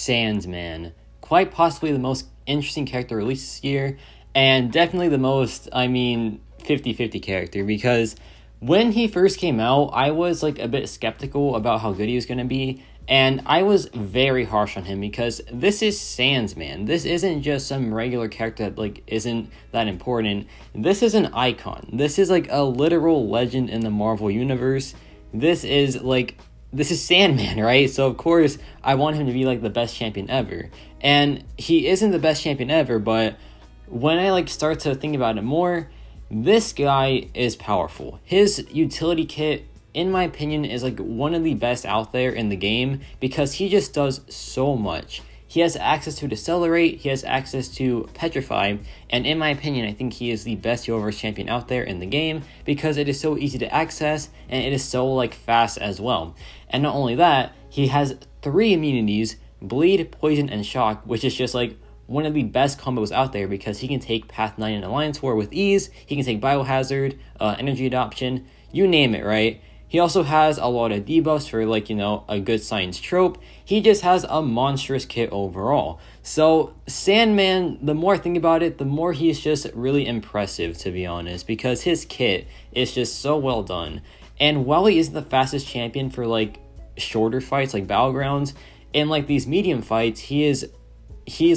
Sandman. Quite possibly the most interesting character released this year, and definitely the most, 50-50 character, because when he first came out, I was like a bit skeptical about how good he was going to be, and I was very harsh on him because this is Sandman. This isn't just some regular character that like isn't that important. This is an icon. This is like a literal legend in the Marvel universe. This is Sandman, right? So of course I want him to be like the best champion ever. And he isn't the best champion ever, but when I like start to think about it more, this guy is powerful. His utility kit, in my opinion, is like one of the best out there in the game because he just does so much. He has access to Decelerate, he has access to Petrify, and in my opinion, I think he is the best Yoverse champion out there in the game because it is so easy to access and it is so like fast as well. And not only that, he has 3 immunities, Bleed, Poison, and Shock, which is just like one of the best combos out there because he can take Path 9 and Alliance War with ease, he can take Biohazard, Energy Adoption, you name it, right? He also has a lot of debuffs for like, a good science trope. He just has a monstrous kit overall. So Sandman, the more I think about it, the more he's just really impressive, to be honest, because his kit is just so well done. And while he isn't the fastest champion for like shorter fights like Battlegrounds, in like these medium fights, he is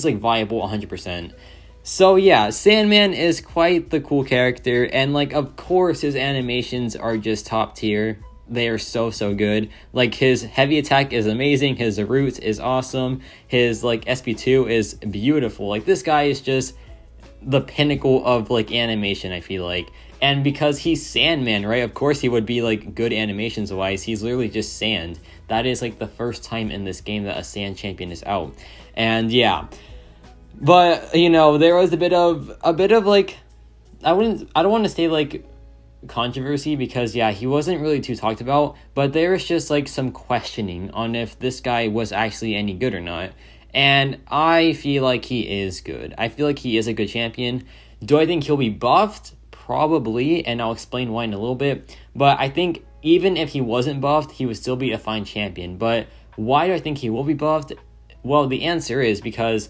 like viable 100%. So yeah, Sandman is quite the cool character, and like of course his animations are just top tier. They are so good. Like his heavy attack is amazing, his roots is awesome, his like SP2 is beautiful. Like this guy is just the pinnacle of like animation, I feel like. And because he's Sandman, right, of course he would be like good animations wise. He's literally just sand. That is like the first time in this game that a sand champion is out. And yeah, but there was a bit of like, I don't want to say like controversy because yeah, he wasn't really too talked about, but there was just like some questioning on if this guy was actually any good or not. And I feel like he is good. I feel like he is a good champion. Do I think he'll be buffed? Probably, and I'll explain why in a little bit. But I think even if he wasn't buffed, he would still be a fine champion. But why do I think he will be buffed? Well, the answer is because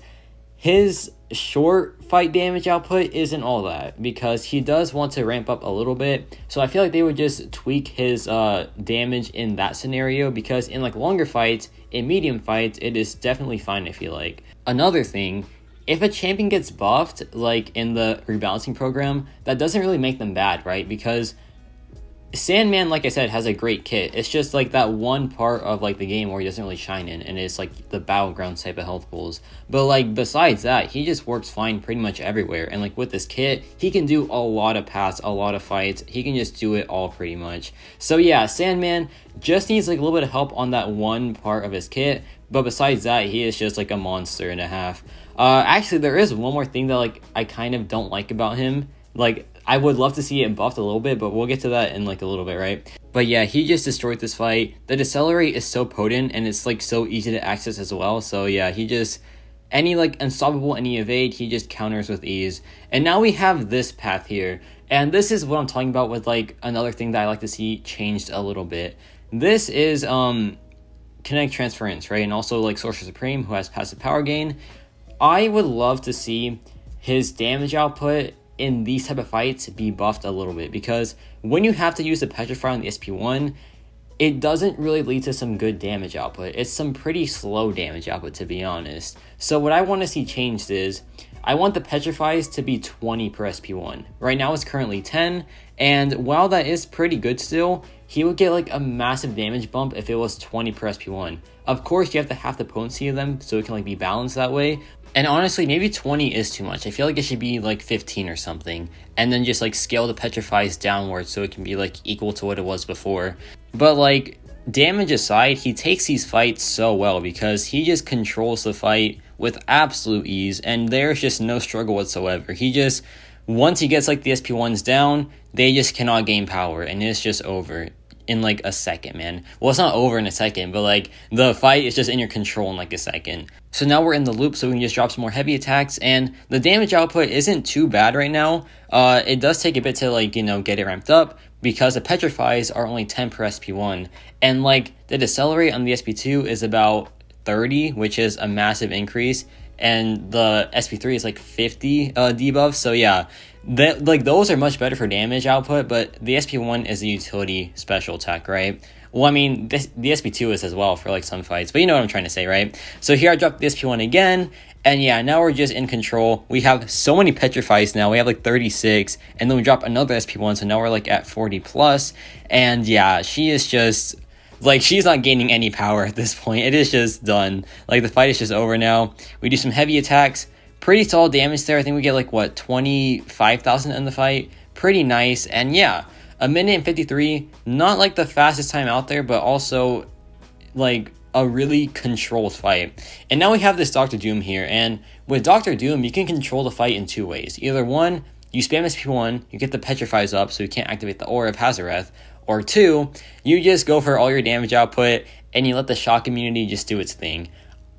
his short fight damage output isn't all that, because he does want to ramp up a little bit. So I feel like they would just tweak his damage in that scenario, because in like longer fights, in medium fights, it is definitely fine, I feel like. Another thing, if a champion gets buffed, like in the rebalancing program, that doesn't really make them bad, right? Because Sandman, like I said, has a great kit. It's just like that one part of like the game where he doesn't really shine in, and it's like the Battlegrounds type of health pools. But like besides that, he just works fine pretty much everywhere. And like with this kit, he can do a lot of paths, a lot of fights. He can just do it all pretty much. So yeah, Sandman just needs like a little bit of help on that one part of his kit. But besides that, he is just like a monster and a half. Actually, there is one more thing that like I kind of don't like about him. Like, I would love to see it buffed a little bit, but we'll get to that in like a little bit, right? But yeah, he just destroyed this fight. The Decelerate is so potent, and it's like so easy to access as well. So yeah, he just, any like unstoppable, any evade, he just counters with ease. And now we have this path here. And this is what I'm talking about with like another thing that I like to see changed a little bit. This is Kinetic Transference, right? And also like Sorcerer Supreme, who has passive power gain. I would love to see his damage output in these type of fights be buffed a little bit, because when you have to use the Petrify on the SP1, it doesn't really lead to some good damage output. It's some pretty slow damage output, to be honest. So what I want to see changed is, I want the Petrifies to be 20 per SP1. Right now it's currently 10, and while that is pretty good still, he would get like a massive damage bump if it was 20 per SP1. Of course, you have to have the potency of them so it can like be balanced that way. And honestly, maybe 20 is too much. I feel like it should be like 15 or something. And then just like scale the Petrifies downwards so it can be like equal to what it was before. But like, damage aside, he takes these fights so well because he just controls the fight with absolute ease. And there's just no struggle whatsoever. He just, once he gets like the SP1s down, they just cannot gain power. And it's just over in like a second, man. Well, it's not over in a second, but like the fight is just in your control in like a second. So now we're in the loop, so we can just drop some more heavy attacks, and the damage output isn't too bad right now. It does take a bit to like, get it ramped up, because the Petrifies are only 10 per SP1, and like the Decelerate on the SP2 is about 30, which is a massive increase, and the SP3 is like 50 debuffs. So yeah, like those are much better for damage output, but the SP1 is a utility special attack, right? Well, I mean, the SP2 is as well for like some fights, but you know what I'm trying to say, right? So here I dropped the SP1 again, and yeah, now we're just in control. We have so many petrifies now. We have like 36, and then we drop another SP1, so now we're like at 40 plus. And yeah, she is just like, she's not gaining any power at this point. It is just done. Like, the fight is just over now. We do some heavy attacks. Pretty solid damage there. I think we get like, what, 25,000 in the fight. Pretty nice. And yeah, a minute and 53. Not like the fastest time out there, but also like a really controlled fight. And now we have this Dr. Doom here. And with Dr. Doom, you can control the fight in two ways. Either one, you spam SP1, you get the petrifies up so you can't activate the Aura of Hazareth. Or two, you just go for all your damage output and you let the shock immunity just do its thing.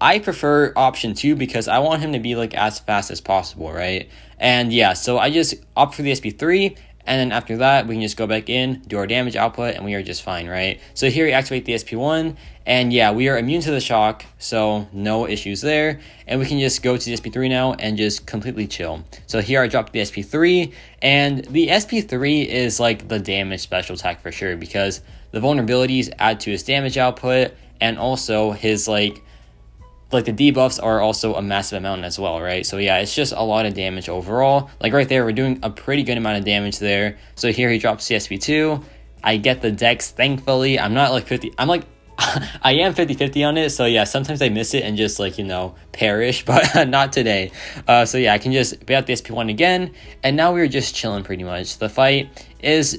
I prefer option 2 because I want him to be like as fast as possible, right? And yeah, so I just opt for the SP3, and then after that, we can just go back in, do our damage output, and we are just fine, right? So here we activate the SP1, and yeah, we are immune to the shock, so no issues there. And we can just go to the SP3 now and just completely chill. So here I dropped the SP3, and the SP3 is like the damage special attack for sure, because the vulnerabilities add to his damage output, and also his like the debuffs are also a massive amount as well, right? So yeah, it's just a lot of damage overall. Like right there, we're doing a pretty good amount of damage there. So here he drops CSP2. I get the dex, thankfully. I'm not like 50, I'm like, I am 50-50 on it. So yeah, sometimes I miss it and just like, you know, perish, but not today. So yeah, I can just bait out the SP1 again. And now we're just chilling pretty much. The fight is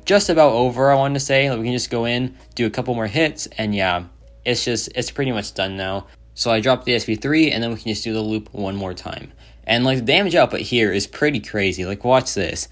just about over, I want to say. Like, we can just go in, do a couple more hits, and yeah, it's pretty much done now. So I dropped the SP3, and then we can just do the loop one more time. And like the damage output here is pretty crazy. Like, watch this.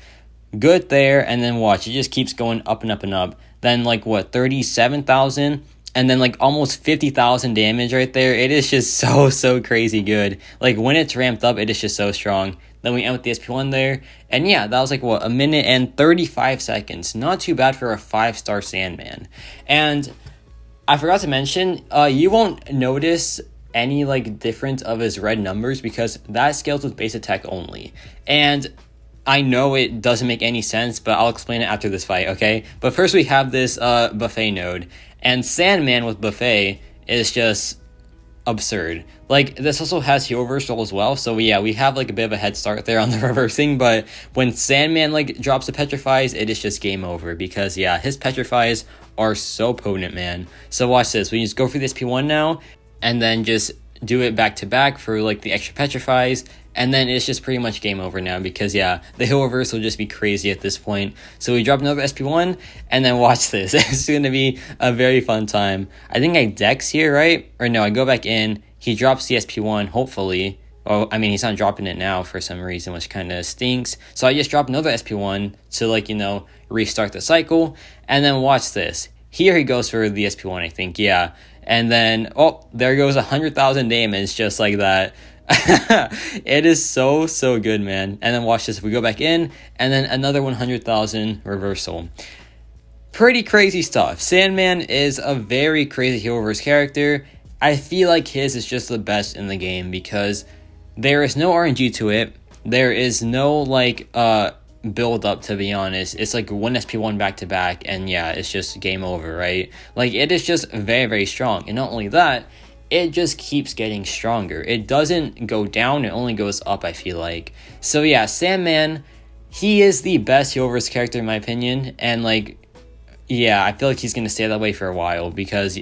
Good there, and then watch. It just keeps going up and up and up. Then like what, 37,000? And then like almost 50,000 damage right there. It is just so crazy good. Like when it's ramped up, it is just so strong. Then we end with the SP1 there. And yeah, that was like what, a minute and 35 seconds. Not too bad for a 5-star Sandman. And I forgot to mention, you won't notice any like difference of his red numbers because that scales with base attack only. And I know it doesn't make any sense, but I'll explain it after this fight, okay? But first we have this Buffet node, and Sandman with Buffet is just absurd. Like, this also has heal reversal as well, so yeah, we have like a bit of a head start there on the reversing, but when Sandman like drops the petrifies, it is just game over because yeah, his petrifies are so potent, man. So watch this. We just go for this P1 now, and then just do it back to back for like the extra petrifies, and then it's just pretty much game over now because yeah, the heal reverse will just be crazy at this point. So we drop another SP1, and then watch this. It's going to be a very fun time. I think I dex here, right? Or no, I go back in. He drops the SP1, hopefully. Oh, I mean, he's not dropping it now for some reason, which kind of stinks. So I just drop another SP1 to like, you know, restart the cycle. And then watch this. Here he goes for the SP1, I think, yeah. And then, oh, there goes 100,000 damage just like that. It is so good, man. And then watch this. If we go back in, and then another 100,000 reversal. Pretty crazy stuff. Sandman is a very crazy heal reverse character. I feel like his is just the best in the game because there is no RNG to it. There is no like build up, to be honest. It's like one SP1 back to back, and yeah, it's just game over, right? Like, it is just very strong. And not only that, it just keeps getting stronger. It doesn't go down, it only goes up, I feel like. So yeah, Sandman, he is the best heal reverse character in my opinion, and like, yeah, I feel like he's gonna stay that way for a while because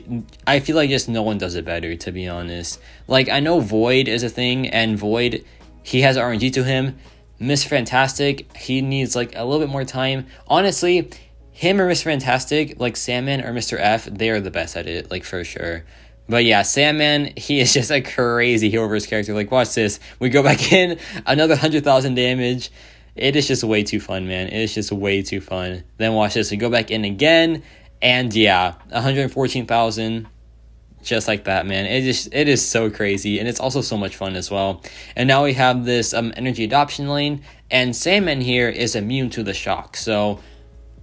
I feel like just no one does it better, to be honest. Like, I know Void is a thing, and Void, he has RNG to him. Mr. Fantastic, he needs like a little bit more time. Honestly, him or Mr. Fantastic, like Sandman or Mr. F, they are the best at it, like for sure. But yeah, Sandman, he is just a crazy heal reverse character. Like, watch this. We go back in, another 100,000 damage. It is just way too fun, man. It is just way too fun. Then watch this. We go back in again, and yeah, 114,000. Just like that, man. It is so crazy, and it's also so much fun as well. And now we have this energy adoption lane, and Sandman here is immune to the shock. So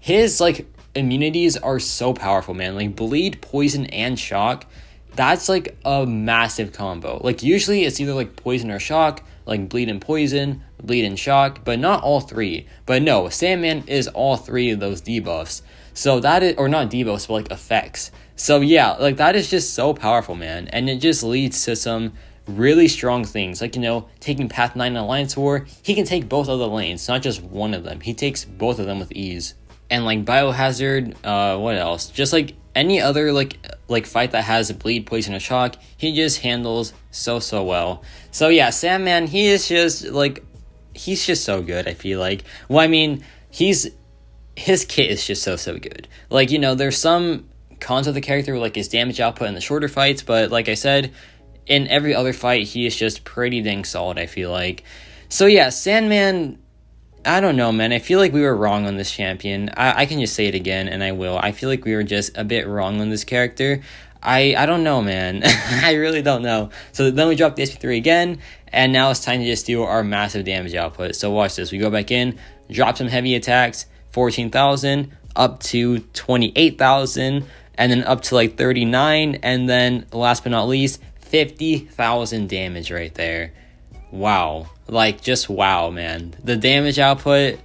his like immunities are so powerful, man. Like bleed, poison, and shock. that's like a massive combo. Like usually it's either like poison or shock, like bleed and poison, bleed and shock, but not all three. But no, Sandman is all three of those debuffs. So that is, or not debuffs, but like effects. So yeah, like that is just so powerful, man. And it just leads to some really strong things. Like, taking Path 9 in Alliance War, he can take both of the lanes, not just one of them. He takes both of them with ease. And like Biohazard, what else? Just like any other like fight that has bleed, poison, or shock, he just handles so well. So yeah, Sandman, he's just so good, I feel like. Well, I mean, his kit is just so good. Like, there's some cons of the character, like his damage output in the shorter fights, but like I said, in every other fight, he is just pretty dang solid, I feel like. So yeah, Sandman, I don't know, man. I feel like we were wrong on this champion. I can just say it again, and I will. I feel like we were just a bit wrong on this character. I don't know, man. I really don't know. So then we drop the SP3 again, and now it's time to just do our massive damage output. So watch this. We go back in, drop some heavy attacks, 14,000, up to 28,000, and then up to like 39, and then last but not least, 50,000 damage right there. Wow. Like, just wow, man. The damage output,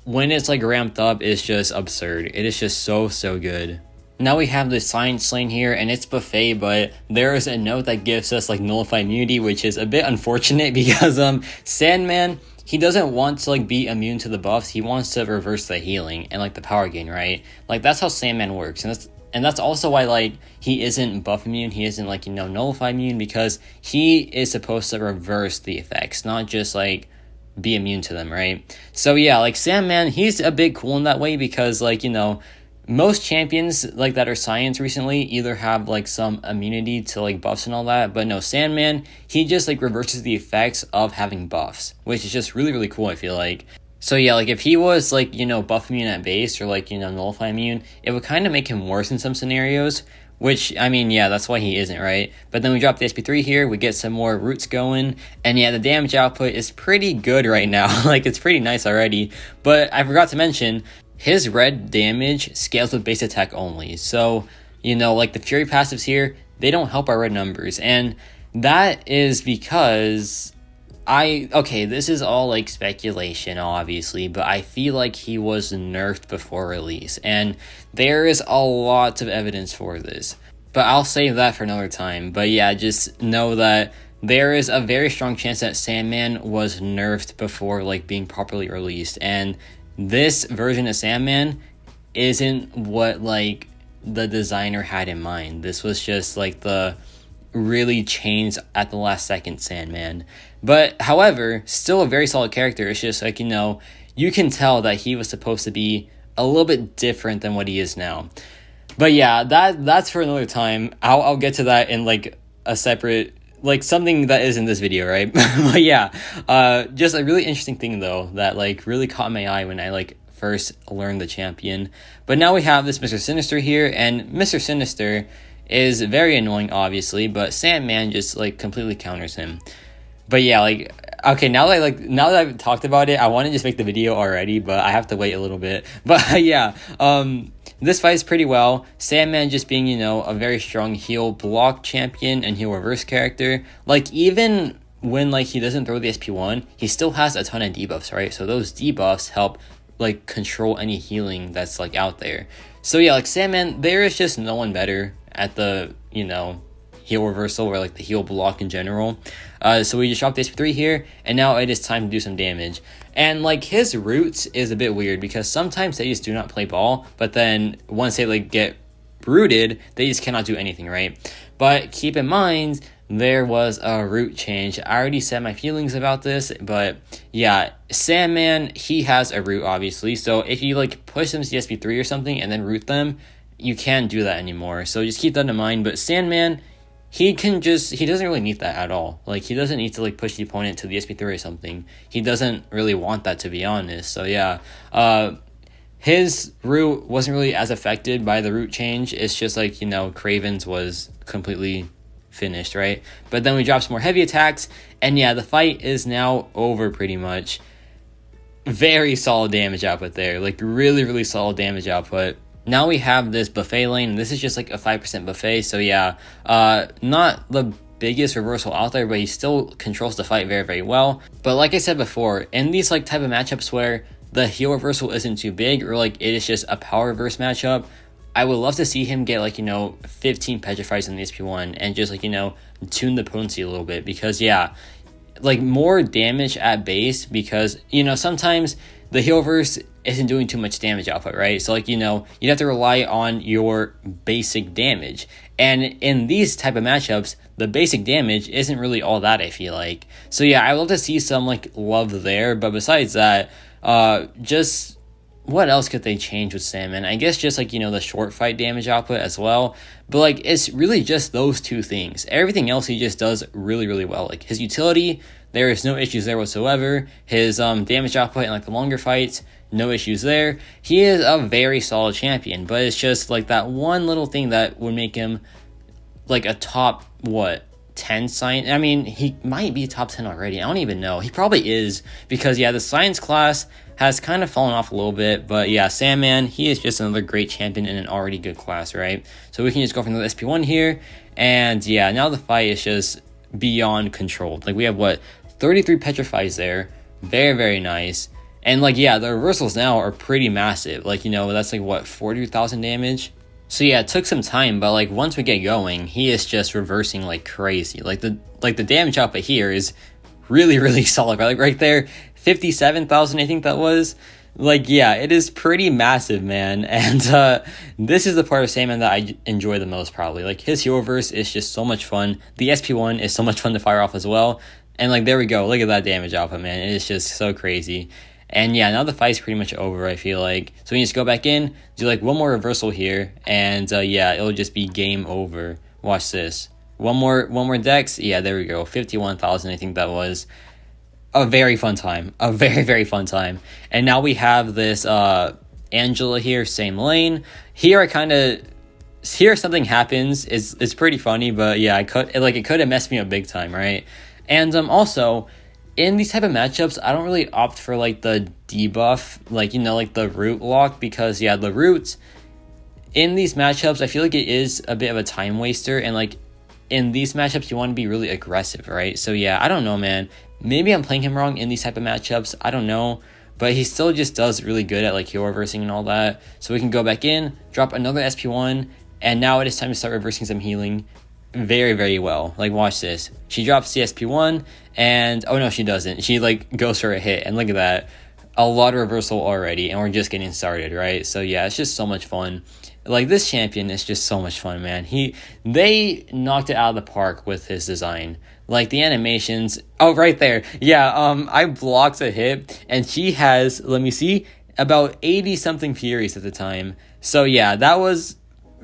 when it's like ramped up, is just absurd. It is just so good. Now we have the Science Sling here, and it's Buffet, but there is a note that gives us like nullified immunity, which is a bit unfortunate because Sandman, he doesn't want to like be immune to the buffs. He wants to reverse the healing and like the power gain, right? Like that's how Sandman works, and that's also why like he isn't buff immune. He isn't like nullify immune, because he is supposed to reverse the effects, not just like be immune to them, right? So yeah, like Sandman, he's a bit cool in that way, because like most champions like that are science recently either have like some immunity to like buffs and all that, but no, Sandman, he just like reverses the effects of having buffs, which is just really cool, I feel like. So yeah, like if he was like, buff immune at base, or like, nullify immune, it would kind of make him worse in some scenarios, which, I mean, yeah, that's why he isn't, right? But then we drop the SP3 here, we get some more roots going, and yeah, the damage output is pretty good right now. Like, it's pretty nice already. But I forgot to mention, his red damage scales with base attack only. So, like the Fury passives here, they don't help our red numbers. And that is because this is all like speculation, obviously, but I feel like he was nerfed before release. And there is a lot of evidence for this. But I'll save that for another time. But yeah, just know that there is a very strong chance that Sandman was nerfed before like being properly released. And this version of Sandman isn't what like the designer had in mind. This was just like the really changed at the last second Sandman. But however, still a very solid character. It's just like, you can tell that he was supposed to be a little bit different than what he is now. But yeah, that's for another time. I'll get to that in like a separate, like something that is in this video, right? But yeah, just a really interesting thing though that like really caught my eye when I like first learned the champion. But now we have this Mr. Sinister here, and Mr. Sinister is very annoying, obviously, but Sandman just like completely counters him. But yeah, like, okay, now that I've talked about it, I want to just make the video already, but I have to wait a little bit. But yeah, this fights pretty well. Sandman just being, a very strong heal block champion and heal reverse character. Like, even when like he doesn't throw the SP1, he still has a ton of debuffs, right? So those debuffs help like control any healing that's like out there. So yeah, like Sandman, there is just no one better at the, heal reversal or like the heal block in general. So we just dropped the SP3 here, and now it is time to do some damage. And like his roots is a bit weird, because sometimes they just do not play ball, but then once they like get rooted, they just cannot do anything, right? But keep in mind, there was a root change. I already said my feelings about this, but yeah, Sandman, he has a root, obviously. So if you like push them to SP3 or something and then root them, you can't do that anymore. So just keep that in mind. But Sandman, he doesn't really need that at all. Like, he doesn't need to like push the opponent to the SP3 or something. He doesn't really want that, to be honest. So yeah, his root wasn't really as affected by the root change. It's just like, Kraven's was completely finished, right? But then we drop some more heavy attacks, and yeah, the fight is now over pretty much. Very solid damage output there, like really solid damage output. Now we have this buffet lane. This is just like a 5% buffet. So yeah, not the biggest reversal out there, but he still controls the fight very, very well. But like I said before, in these like type of matchups where the heal reversal isn't too big, or like it is just a power reverse matchup, I would love to see him get like, 15 petrifies in the SP1 and just like, tune the potency a little bit, because yeah, like more damage at base, because sometimes the heal verse isn't doing too much damage output, right? So like, you'd have to rely on your basic damage, and in these type of matchups, the basic damage isn't really all that, I feel like. So yeah, I would love to see some like love there. But besides that, just what else could they change with Sandman? I guess just like, the short fight damage output as well. But like, it's really just those two things. Everything else he just does really, really well. Like his utility, there is no issues there whatsoever. His damage output in like the longer fights, no issues there. He is a very solid champion, but it's just like that one little thing that would make him like a top 10 science. I mean, he might be top 10 already. I don't even know. He probably is, because yeah, the science class has kind of fallen off a little bit. But yeah, Sandman, he is just another great champion in an already good class, right? So we can just go from the SP1 here, and yeah, now the fight is just beyond controlled. Like we have 33 petrifies there, very, very nice. And like, yeah, the reversals now are pretty massive. Like, that's like 40,000 damage. So yeah, it took some time, but like once we get going, he is just reversing like crazy. Like the damage output here is really, really solid. Right? Like right there, 57,000, I think that was. Like, yeah, it is pretty massive, man. And this is the part of Sandman that I enjoy the most, probably. Like his heal reverse is just so much fun. The SP1 is so much fun to fire off as well. And like, there we go. Look at that damage output, man. It is just so crazy. And yeah, now the fight's pretty much over, I feel like. So we just go back in, do like one more reversal here, and yeah, it'll just be game over. Watch this. One more dex. Yeah, there we go. 51,000, I think that was. A very fun time. A very, very fun time. And now we have this Angela here, same lane. Here something happens. It's pretty funny, but yeah, it could have messed me up big time, right? And also, in these type of matchups, I don't really opt for like the debuff, like like the root lock, because yeah, the roots in these matchups, I feel like it is a bit of a time waster, and like in these matchups you want to be really aggressive, right? So yeah, I don't know, man. Maybe I'm playing him wrong in these type of matchups, I don't know, but he still just does really good at like heal reversing and all that. So we can go back in, drop another SP1, and now it is time to start reversing some healing very, very well. Like watch this. She drops the SP1, and oh no, she doesn't. She like goes for a hit, and look at that. A lot of reversal already, and we're just getting started, right? So yeah, it's just so much fun. Like this champion is just so much fun, man. They knocked it out of the park with his design. Like the animations, oh right there. Yeah, I blocked a hit, and she has, let me see, about 80 something Furies at the time. So yeah, that was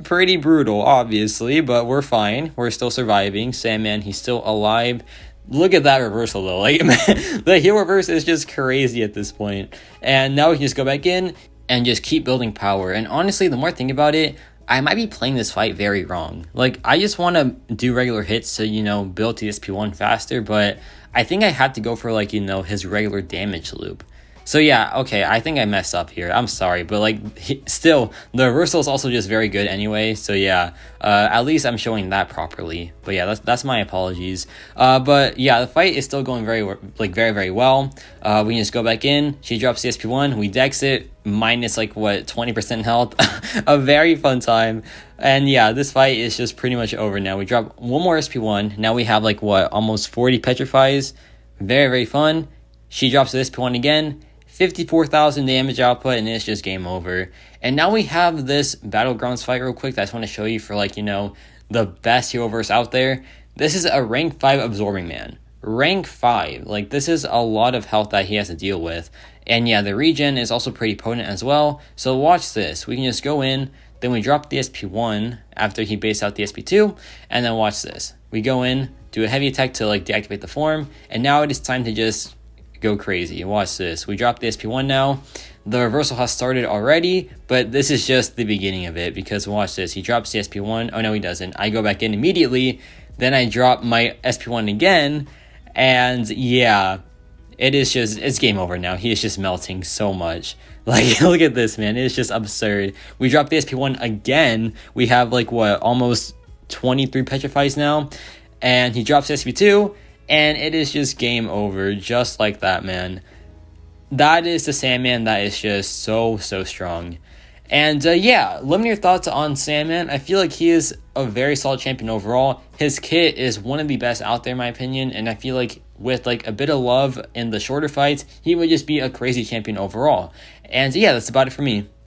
pretty brutal, obviously, but we're fine. We're still surviving. Sandman, he's still alive. Look at that reversal though. Like the heal reverse is just crazy at this point. And now we can just go back in and just keep building power. And honestly, the more I think about it, I might be playing this fight very wrong. Like I just want to do regular hits to, build to SP1 faster, but I think I had to go for like, his regular damage loop. So yeah, okay, I think I messed up here. I'm sorry, but like still, the reversal is also just very good anyway. So yeah, at least I'm showing that properly. But yeah, that's my apologies. But yeah, the fight is still going very, very well. We can just go back in. She drops the SP1. We dex it, minus 20% health. A very fun time. And yeah, this fight is just pretty much over now. We drop one more SP1. Now we have almost 40 petrifies. Very, very fun. She drops the SP1 again. 54,000 damage output, and it's just game over. And now we have this Battlegrounds fight real quick that I just want to show you for the best heal verse out there. This is a rank 5 absorbing man. Rank 5. This is a lot of health that he has to deal with. And yeah, the regen is also pretty potent as well. So watch this. We can just go in, then we drop the SP1 after he based out the SP2, and then watch this. We go in, do a heavy attack to deactivate the form, and now it is time to just go crazy. Watch this. We drop the SP1 now. The reversal has started already, but this is just the beginning of it, because watch this. He drops the SP1. Oh no, he doesn't. I go back in immediately. Then I drop my SP1 again, and yeah, it's game over now. He is just melting so much. Like, look at this, man. It's just absurd. We dropped the SP1 again. We have, like, what, almost 23 petrifies now. And he drops SP2, and it is just game over, just like that, man. That is the Sandman that is just so strong. And yeah, let me know your thoughts on Sandman. I feel like he is a very solid champion overall. His kit is one of the best out there in my opinion, and I feel like with like a bit of love in the shorter fights, he would just be a crazy champion overall. And yeah, that's about it for me.